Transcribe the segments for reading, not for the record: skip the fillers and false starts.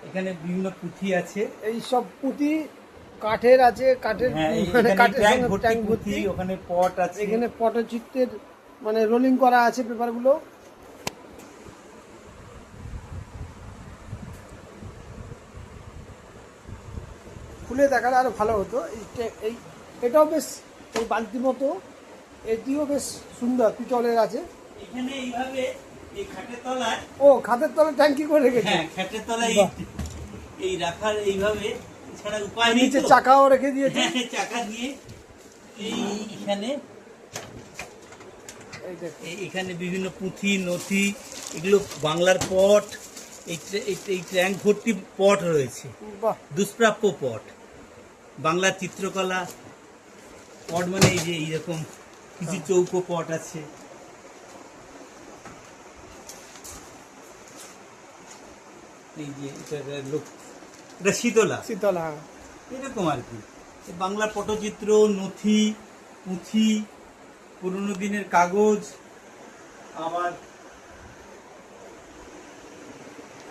এখানে বিভিন্ন পুঁথি আছে, এই সব পুঁথি কাঠের আছে, কাঠের কাঠের সঙ্গে ট্যাঙ্ক ভর্তি। ওখানে পট আছে, এখানে পটচিত্রের মানে রোলিং করা আছে পেপারগুলো। খুলে দেখালে আরো ভালো হতো। এই এটাও বেশ এই বালতি মতো, এটিও বেশ সুন্দর, পিতলের আছে। এখানে এইভাবে এই খাটের তলায়, ও খাটের তলায় ট্যাঙ্কি করে রেখেছে। হ্যাঁ খাটের তলায় এই রাখার এইভাবে, এছাড়া উপায় নেই। নিচে চাকাও রেখে দিয়েছে, চাকা দিয়ে এইখানে এখানে বিভিন্ন পুঁথি নথি, এগুলো বাংলার পট। এই ট্যাঙ্ক ভর্তি পট রয়েছে, দুষ্প্রাপ্য পট, বাংলার চিত্রকলা পট। মানে এই যে এইরকম কিছু চৌকো পট আছে। এই যে এটা শীতলা, শীতলা এরকম আর কি। বাংলার পটচিত্র, নথি, পুঁথি, পুরনো দিনের কাগজ। আবার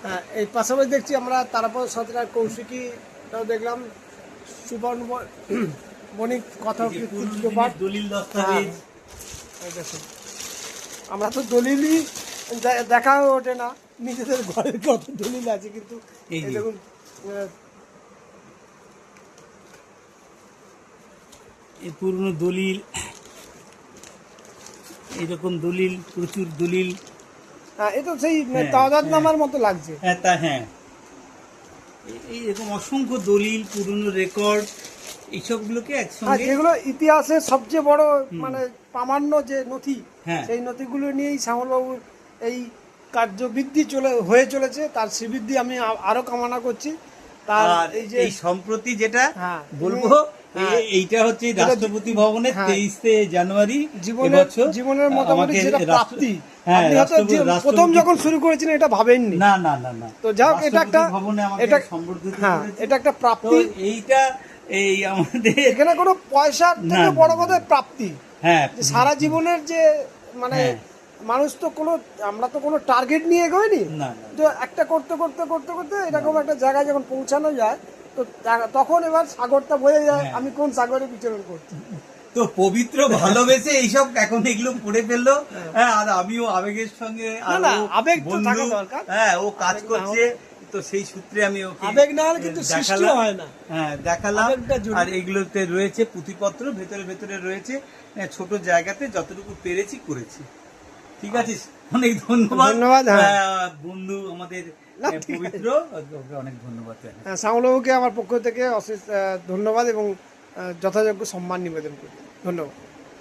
হ্যাঁ, এই পাশাপাশি দেখছি আমরা তারাপদ সতরার কৌশিকীটাও দেখলাম, সুবর্ণ বণিক কথা দলিল দস্তাবেজ। আমরা তো দলিলই দেখা ওঠে না, নিজেদের ঘরের কত দলিল আছে, কিন্তু এই দেখুন এই পুরনো দলিল, এইরকম দলিল, প্রচুর দলিল। হ্যাঁ, এ তো সেই তাওয়াদাতনামার মতো লাগছে। হ্যাঁ তা হ্যাঁ, এইরকম অসংখ্য দলিল, পুরনো রেকর্ড, এইসবগুলোকে একসঙ্গে, যেগুলো ইতিহাসের সবচেয়ে বড় মানে প্রামাণ্য যে নথি, সেই নথিগুলো নিয়েই শ্যামলবাবুর এই কার্যবৃদ্ধি হয়ে চলেছে। তার শ্রীবৃদ্ধি আমি আরো কামনা করছি। তার এই যে সম্প্রতি যেটা বলবো, এইটা হচ্ছে রাষ্ট্রপতি ভবনের 23 জানুয়ারি জীবনের মোটামুটি যেটা প্রাপ্তি। প্রথম যখন শুরু করেছিলেন এটা ভাবেননি, না না না না, তো যাই হোক এটা একটা, এটা একটা প্রাপ্তি। এইটা এই আমাদের এখানে কোনো পয়সার থেকে বড় কথা প্রাপ্তি। হ্যাঁ, সারা জীবনের যে মানে মানুষ তো কোনো, আমরা তো কোনো টার্গেট নিয়ে এগোইনি, তো একটা করতে করতে করতে করতে এরকম একটা জায়গায় যখন পৌঁছানো যায়, তো তখন এবার সাগরটা বোঝা যায় আমি কোন সাগরে বিচরণ করছি। তো পবিত্র ভালোবেসে এইসব এখন এগুলো পড়ে ফেললো। হ্যাঁ, আর আমিও আবেগের সঙ্গে, আবেগ তো থাকা দরকার। হ্যাঁ, ও কাজ করছে, তো সেই সূত্রে আমি ওকে আবেগ না হলে কিন্তু সৃষ্টি হয় না। হ্যাঁ, দেখালাম। আর এগুলোতে রয়েছে পুঁথিপত্র, ভেতরে ভেতরে রয়েছে, ছোট জায়গাতে যতটুকু পেরেছি করেছি। ঠিক আছে, অনেক ধন্যবাদ বন্ধু আমাদের পবিত্র, অনেক ধন্যবাদ। শ্যামলবাবুকে আমার পক্ষ থেকে অশেষ ধন্যবাদ এবং যথাযোগ্য সম্মান নিবেদন করি। ধন্যবাদ।